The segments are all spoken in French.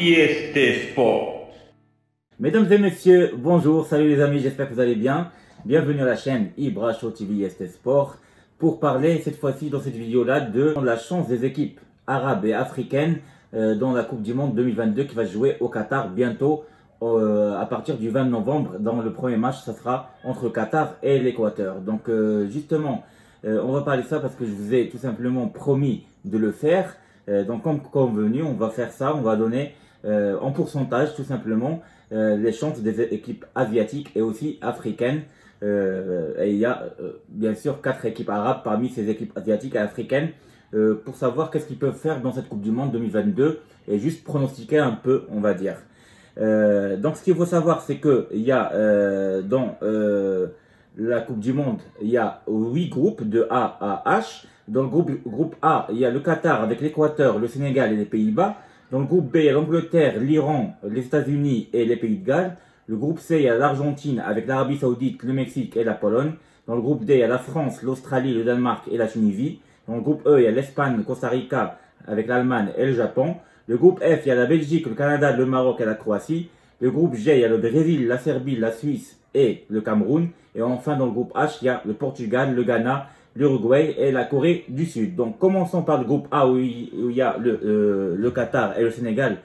IST Sport. Mesdames et messieurs, bonjour, salut les amis, j'espère que vous allez bien. Bienvenue à la chaîne Ibra Show TV IST Sport pour parler cette fois-ci dans cette vidéo-là de la chance des équipes arabes et africaines dans la Coupe du Monde 2022 qui va se jouer au Qatar bientôt à partir du 20 novembre. Dans le premier match, ça sera entre Qatar et l'Équateur. Donc justement, on va parler de ça parce que je vous ai tout simplement promis de le faire. Donc comme convenu, on va faire ça, on va donner en pourcentage tout simplement les chances des équipes asiatiques et aussi africaines. Et il y a bien sûr 4 équipes arabes parmi ces équipes asiatiques et africaines pour savoir qu'est-ce qu'ils peuvent faire dans cette Coupe du Monde 2022 et juste pronostiquer un peu, on va dire. Donc ce qu'il faut savoir, c'est que il y a dans la Coupe du Monde, il y a 8 groupes de A à H. Dans le groupe A, il y a le Qatar avec l'Équateur, le Sénégal et les Pays-Bas. Dans le groupe B, il y a l'Angleterre, l'Iran, les États-Unis et les Pays de Galles. Le groupe C, il y a l'Argentine avec l'Arabie Saoudite, le Mexique et la Pologne. Dans le groupe D, il y a la France, l'Australie, le Danemark et la Tunisie. Dans le groupe E, il y a l'Espagne, le Costa Rica avec l'Allemagne et le Japon. Le groupe F, il y a la Belgique, le Canada, le Maroc et la Croatie. Le groupe G, il y a le Brésil, la Serbie, la Suisse et le Cameroun. Et enfin, dans le groupe H, il y a le Portugal, le Ghana, l'Uruguay et la Corée du Sud. Donc commençons par le groupe A où il y a le Qatar et le Sénégal.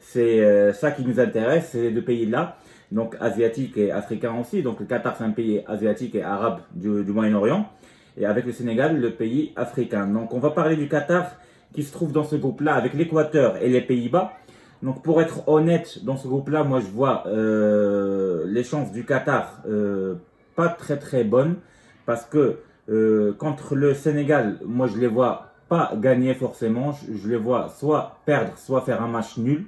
C'est ça qui nous intéresse, ces deux pays-là, donc asiatiques et africains aussi. Donc le Qatar c'est un pays asiatique et arabe du Moyen-Orient, et avec le Sénégal, le pays africain. Donc on va parler du Qatar qui se trouve dans ce groupe-là avec l'Équateur et les Pays-Bas. Donc pour être honnête, dans ce groupe-là, moi je vois les chances du Qatar pas très bonnes, parce que contre le Sénégal, moi je les vois pas gagner forcément, je les vois soit perdre, soit faire un match nul.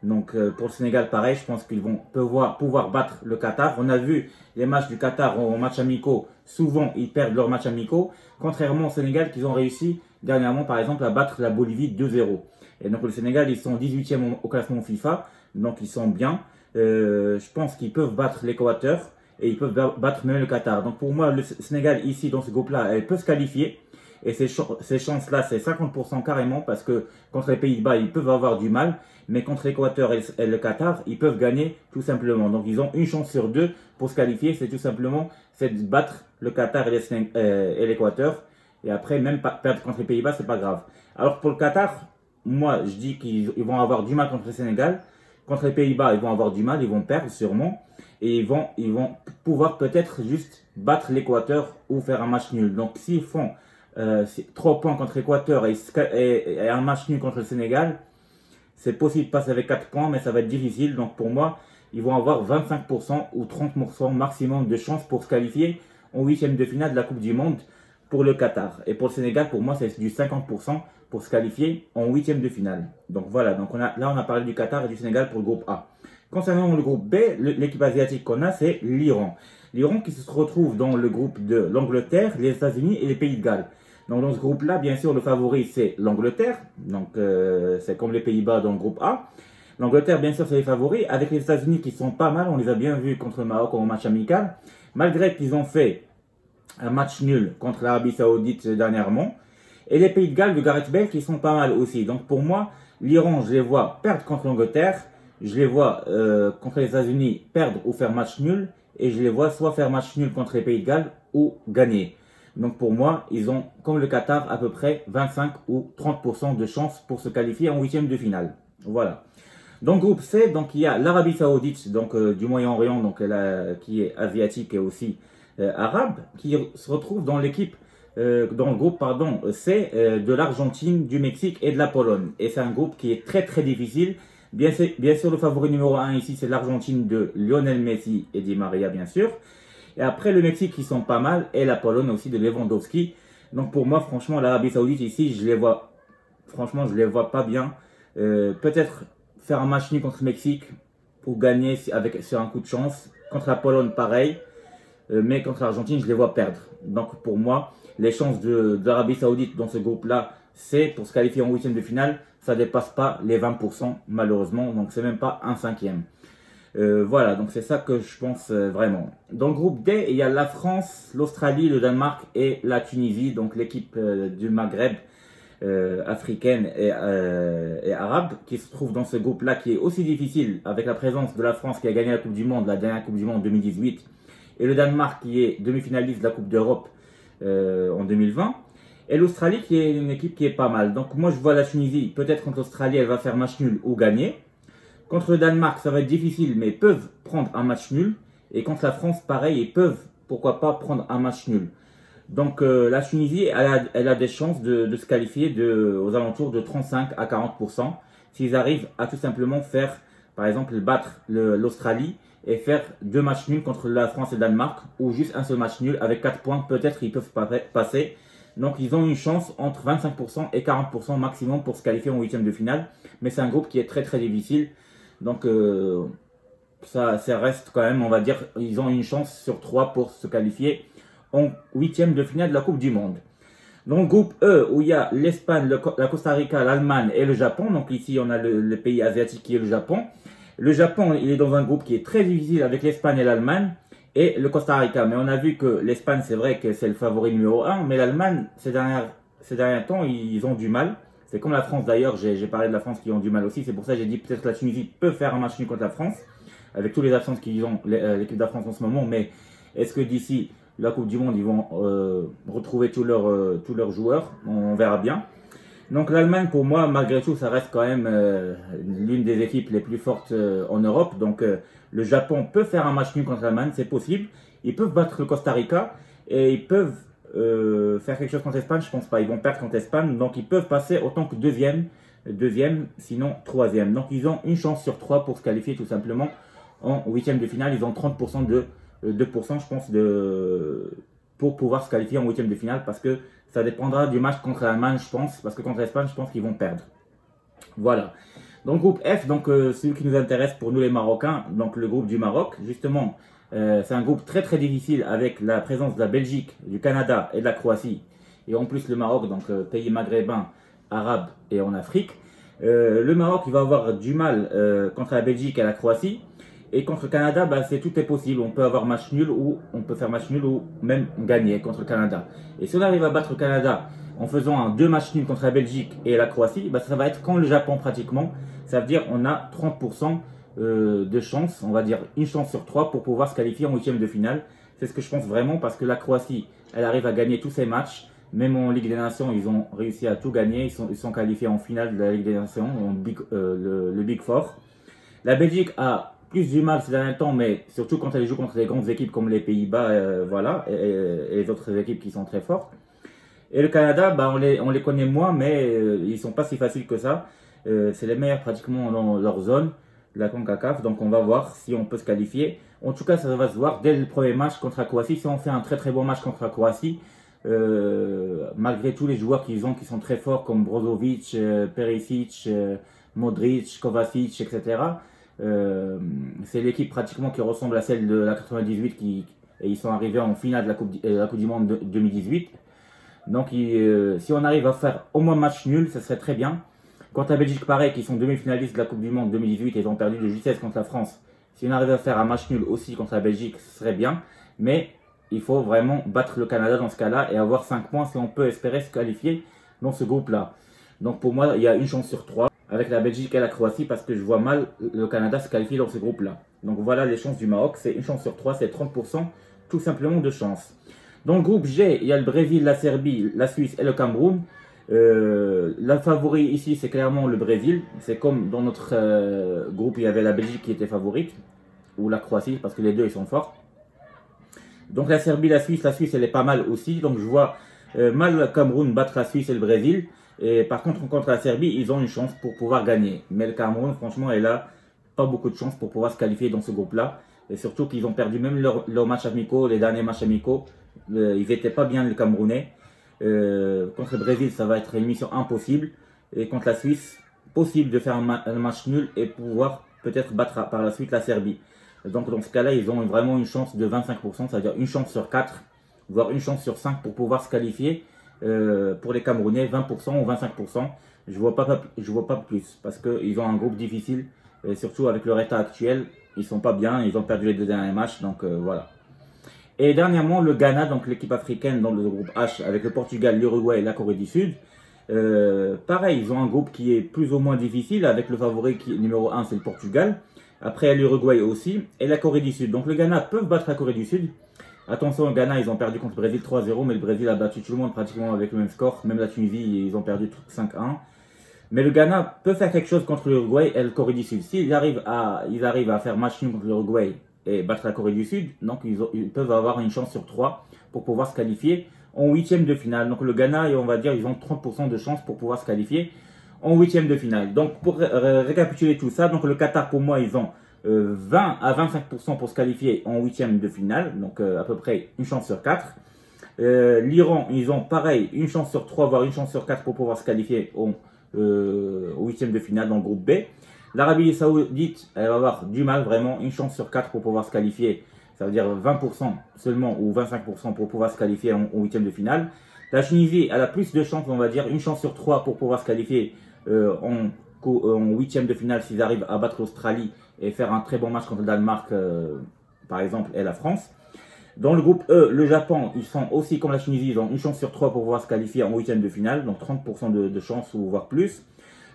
Donc pour le Sénégal pareil, je pense qu'ils vont pouvoir battre le Qatar. On a vu les matchs du Qatar en matchs amicaux, souvent ils perdent leurs matchs amicaux, contrairement au Sénégal qui ont réussi dernièrement par exemple à battre la Bolivie 2-0. Et donc le Sénégal, ils sont 18e au classement FIFA, donc ils sont bien. Je pense qu'ils peuvent battre l'Équateur et ils peuvent battre même le Qatar. Donc pour moi, le Sénégal ici dans ce groupe-là, elle peut se qualifier. Et ces chances-là, c'est 50% carrément, parce que contre les Pays-Bas, ils peuvent avoir du mal. Mais contre l'Équateur et le Qatar, ils peuvent gagner tout simplement. Donc ils ont une chance sur 2 pour se qualifier. C'est tout simplement de battre le Qatar et l'Équateur. Et après, même perdre contre les Pays-Bas, c'est pas grave. Alors pour le Qatar, moi je dis qu'ils vont avoir du mal contre le Sénégal. Contre les Pays-Bas, ils vont avoir du mal, ils vont perdre sûrement. Et ils vont pouvoir peut-être juste battre l'Équateur ou faire un match nul. Donc s'ils font 3 points contre l'Équateur et un match nul contre le Sénégal, c'est possible de passer avec 4 points, mais ça va être difficile. Donc pour moi, ils vont avoir 25% ou 30% maximum de chances pour se qualifier en 8e de finale de la Coupe du Monde pour le Qatar. Et pour le Sénégal, pour moi, c'est du 50% pour se qualifier en 8e de finale. Donc voilà, donc on a parlé du Qatar et du Sénégal pour le groupe A. Concernant le groupe B, l'équipe asiatique qu'on a, c'est l'Iran. L'Iran qui se retrouve dans le groupe de l'Angleterre, les États-Unis et les Pays de Galles. Donc dans ce groupe-là, bien sûr, le favori, c'est l'Angleterre. Donc c'est comme les Pays-Bas dans le groupe A. L'Angleterre, bien sûr, c'est les favoris. Avec les États-Unis qui sont pas mal, on les a bien vus contre le Maroc en match amical. Malgré qu'ils ont fait un match nul contre l'Arabie Saoudite dernièrement. Et les Pays de Galles de Gareth Bale qui sont pas mal aussi. Donc pour moi, l'Iran, je les vois perdre contre l'Angleterre. Je les vois contre les États-Unis perdre ou faire match nul. Et je les vois soit faire match nul contre les Pays de Galles ou gagner. Donc pour moi, ils ont, comme le Qatar, à peu près 25 ou 30% de chances pour se qualifier en 8e de finale. Voilà. Dans le groupe C, donc il y a l'Arabie Saoudite, donc du Moyen-Orient, donc qui est asiatique et aussi arabe, qui se retrouve dans l'équipe, dans le groupe pardon, C de l'Argentine, du Mexique et de la Pologne. Et c'est un groupe qui est très difficile. Bien sûr, le favori numéro 1 ici, c'est l'Argentine de Lionel Messi et Di Maria, bien sûr. Et après, le Mexique, qui sont pas mal, et la Pologne aussi de Lewandowski. Donc pour moi, franchement, l'Arabie Saoudite ici, je les vois pas bien. Peut-être faire un match nul contre le Mexique pour gagner sur un coup de chance. Contre la Pologne, pareil. Mais contre l'Argentine, je les vois perdre. Donc pour moi, les chances de l'Arabie Saoudite dans ce groupe-là, c'est pour se qualifier en 8e de finale, ça dépasse pas les 20% malheureusement, donc c'est même pas un 5e. Voilà, donc c'est ça que je pense vraiment. Dans le groupe D, il y a la France, l'Australie, le Danemark et la Tunisie, donc l'équipe du Maghreb. africaines et arabes qui se trouvent dans ce groupe-là qui est aussi difficile avec la présence de la France qui a gagné la Coupe du Monde, la dernière Coupe du Monde 2018, et le Danemark qui est demi-finaliste de la Coupe d'Europe en 2020, et l'Australie qui est une équipe qui est pas mal. Donc moi je vois la Tunisie, peut-être contre l'Australie elle va faire match nul ou gagner. Contre le Danemark ça va être difficile mais ils peuvent prendre un match nul. Et contre la France pareil, ils peuvent pourquoi pas prendre un match nul. Donc la Tunisie elle a des chances de se qualifier aux alentours de 35 à 40% s'ils arrivent à tout simplement faire par exemple battre l'Australie et faire 2 matchs nuls contre la France et le Danemark ou juste un seul match nul avec 4 points, peut-être ils peuvent passer. Donc ils ont une chance entre 25% et 40% maximum pour se qualifier en huitième de finale. Mais c'est un groupe qui est très très difficile. Donc ça reste quand même, on va dire, ils ont une chance sur 3 pour se qualifier en huitième de finale de la Coupe du Monde. Dans le groupe E, où il y a l'Espagne, la Costa Rica, l'Allemagne et le Japon. Donc ici on a le pays asiatique qui est le Japon. Le Japon, il est dans un groupe qui est très difficile avec l'Espagne et l'Allemagne et le Costa Rica. Mais on a vu que l'Espagne, c'est vrai que c'est le favori numéro 1, mais l'Allemagne, ces derniers temps, ils ont du mal. C'est comme la France d'ailleurs, j'ai parlé de la France qui ont du mal aussi. C'est pour ça que j'ai dit peut-être que la Tunisie peut faire un match nul contre la France, avec tous les absences qu'ils ont, l'équipe de la France en ce moment. Mais est-ce que d'ici la Coupe du Monde, ils vont retrouver tous leurs joueurs? On verra bien. Donc l'Allemagne, pour moi, malgré tout, ça reste quand même l'une des équipes les plus fortes en Europe. Donc le Japon peut faire un match nul contre l'Allemagne, c'est possible. Ils peuvent battre le Costa Rica et ils peuvent faire quelque chose contre l'Espagne, je pense pas. Ils vont perdre contre l'Espagne, donc ils peuvent passer autant que deuxième, sinon troisième. Donc ils ont une chance sur 3 pour se qualifier tout simplement en huitième de finale. Ils ont 30% de 2%, je pense, pour pouvoir se qualifier en huitième de finale parce que ça dépendra du match contre l'Allemagne, je pense, parce que contre l'Espagne, je pense qu'ils vont perdre. Voilà. Donc groupe F, donc celui qui nous intéresse pour nous les Marocains, donc le groupe du Maroc, justement, c'est un groupe très très difficile avec la présence de la Belgique, du Canada et de la Croatie. Et en plus le Maroc, donc pays maghrébin, arabe et en Afrique. Le Maroc, il va avoir du mal contre la Belgique et la Croatie. Et contre le Canada, bah, tout est possible. On peut avoir match nul ou on peut faire match nul ou même gagner contre le Canada. Et si on arrive à battre le Canada en faisant 2 matchs nuls contre la Belgique et la Croatie, bah, ça va être comme le Japon pratiquement. Ça veut dire on a 30% de chance, on va dire une chance sur 3 pour pouvoir se qualifier en huitième de finale. C'est ce que je pense vraiment parce que la Croatie, elle arrive à gagner tous ses matchs. Même en Ligue des Nations, ils ont réussi à tout gagner. Ils sont qualifiés en finale de la Ligue des Nations, le Big Four. La Belgique a plus du mal ces derniers temps, mais surtout quand elle joue contre les grandes équipes comme les Pays-Bas, voilà, et les autres équipes qui sont très fortes. Et le Canada, bah, on les connaît moins, mais ils sont pas si faciles que ça. C'est les meilleurs pratiquement dans leur zone, la CONCACAF, donc on va voir si on peut se qualifier. En tout cas, ça va se voir dès le premier match contre la Croatie. Si on fait un très très bon match contre la Croatie, malgré tous les joueurs qu'ils ont qui sont très forts comme Brozovic, Perisic, Modric, Kovacic, etc. C'est l'équipe pratiquement qui ressemble à celle de la 98 et ils sont arrivés en finale de la Coupe du Monde 2018. Donc si on arrive à faire au moins match nul, ça serait très bien. Quant à Belgique, pareil, qui sont demi-finalistes de la Coupe du Monde 2018 et ils ont perdu de justesse contre la France. Si on arrive à faire un match nul aussi contre la Belgique, ce serait bien. Mais il faut vraiment battre le Canada dans ce cas-là et avoir 5 points si on peut espérer se qualifier dans ce groupe-là. Donc pour moi, il y a une chance sur 3 avec la Belgique et la Croatie parce que je vois mal le Canada se qualifier dans ce groupe-là. Donc voilà les chances du Maroc, c'est une chance sur 3, c'est 30% tout simplement de chance. Dans le groupe G, il y a le Brésil, la Serbie, la Suisse et le Cameroun. La favori ici, c'est clairement le Brésil. C'est comme dans notre groupe, il y avait la Belgique qui était favorite, ou la Croatie, parce que les deux, ils sont forts. Donc la Serbie, la Suisse elle est pas mal aussi. Donc je vois mal le Cameroun battre la Suisse et le Brésil. Et par contre, contre la Serbie, ils ont une chance pour pouvoir gagner. Mais le Cameroun, franchement, est là, pas beaucoup de chance pour pouvoir se qualifier dans ce groupe-là. Et surtout qu'ils ont perdu même leurs matchs amicaux, les derniers matchs amicaux. Ils n'étaient pas bien, les Camerounais. Contre le Brésil, ça va être une mission impossible. Et contre la Suisse, possible de faire un match nul et pouvoir peut-être battre par la suite la Serbie. Donc dans ce cas-là, ils ont vraiment une chance de 25%, c'est-à-dire une chance sur 4, voire une chance sur 5 pour pouvoir se qualifier. Pour les Camerounais, 20% ou 25%. Je vois pas plus parce qu'ils ont un groupe difficile. Et surtout avec leur état actuel, ils sont pas bien. Ils ont perdu les 2 derniers matchs, donc voilà. Et dernièrement, le Ghana, donc l'équipe africaine dans le groupe H, avec le Portugal, l'Uruguay et la Corée du Sud. Pareil, ils ont un groupe qui est plus ou moins difficile, avec le favori qui numéro 1, c'est le Portugal. Après, l'Uruguay aussi, et la Corée du Sud. Donc le Ghana peut battre la Corée du Sud. Attention, le Ghana, ils ont perdu contre le Brésil 3-0, mais le Brésil a battu tout le monde pratiquement avec le même score. Même la Tunisie, ils ont perdu 5-1. Mais le Ghana peut faire quelque chose contre l'Uruguay et la Corée du Sud. S'ils arrivent à faire match nul contre l'Uruguay et battre la Corée du Sud, donc ils peuvent avoir une chance sur 3 pour pouvoir se qualifier en huitième de finale. Donc le Ghana, on va dire, ils ont 30% de chance pour pouvoir se qualifier en huitième de finale. Donc pour récapituler tout ça, donc le Qatar, pour moi, ils ont 20 à 25% pour se qualifier en huitième de finale, donc à peu près une chance sur 4. L'Iran, ils ont pareil, une chance sur 3, voire une chance sur 4 pour pouvoir se qualifier au huitième de finale dans le groupe B. L'Arabie Saoudite, elle va avoir du mal, vraiment, une chance sur 4 pour pouvoir se qualifier. Ça veut dire 20% seulement ou 25% pour pouvoir se qualifier en huitième de finale. La Tunisie, elle a plus de chances, on va dire, une chance sur 3 pour pouvoir se qualifier en huitième de finale s'ils arrivent à battre l'Australie et faire un très bon match contre le Danemark, par exemple, et la France. Dans le groupe E, le Japon, ils sont aussi comme la Tunisie, ils ont une chance sur 3 pour pouvoir se qualifier en huitième de finale, donc 30% de chance ou voire plus.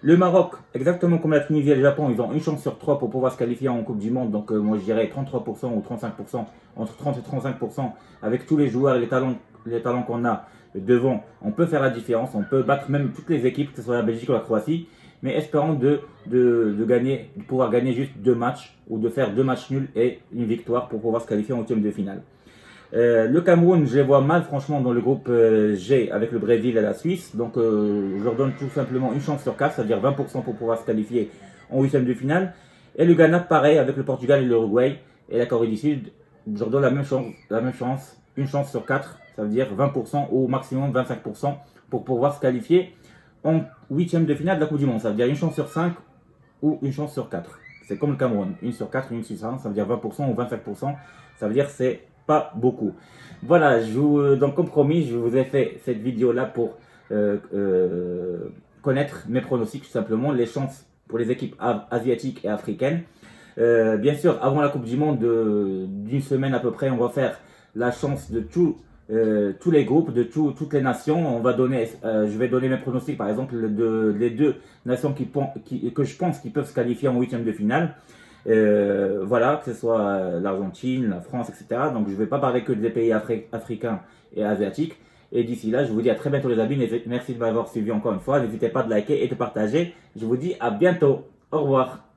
Le Maroc, exactement comme la Tunisie et le Japon, ils ont une chance sur 3 pour pouvoir se qualifier en Coupe du Monde, donc moi je dirais 33% ou 35%, entre 30 et 35%, avec tous les joueurs et les talents qu'on a devant, on peut faire la différence, on peut battre même toutes les équipes, que ce soit la Belgique ou la Croatie, mais espérons de pouvoir gagner juste 2 matchs, ou de faire 2 matchs nuls et une victoire pour pouvoir se qualifier en huitième de finale. Le Cameroun, je les vois mal franchement dans le groupe G avec le Brésil et la Suisse. Donc je leur donne tout simplement une chance sur 4, c'est-à-dire 20% pour pouvoir se qualifier en huitième de finale. Et le Ghana, pareil, avec le Portugal et l'Uruguay et la Corée du Sud, je leur donne la même chance, une chance sur 4, ça veut dire 20% ou au maximum 25% pour pouvoir se qualifier en huitième de finale de la Coupe du Monde. Ça veut dire une chance sur 5 ou une chance sur 4. C'est comme le Cameroun, une sur 4, une sur 5, ça veut dire 20% ou 25%, ça veut dire c'est pas beaucoup. Voilà, donc comme promis, je vous ai fait cette vidéo là pour connaître mes pronostics, tout simplement, les chances pour les équipes asiatiques et africaines. Bien sûr, avant la Coupe du Monde d'une semaine à peu près, on va faire la chance de tous les groupes, de toutes les nations. Je vais donner mes pronostics, par exemple, les deux nations que je pense qui peuvent se qualifier en huitième de finale. Voilà, que ce soit l'Argentine, la France, etc. Donc je ne vais pas parler que des pays africains et asiatiques. Et d'ici là, je vous dis à très bientôt les amis. Merci de m'avoir suivi encore une fois. N'hésitez pas de liker et de partager. Je vous dis à bientôt. Au revoir.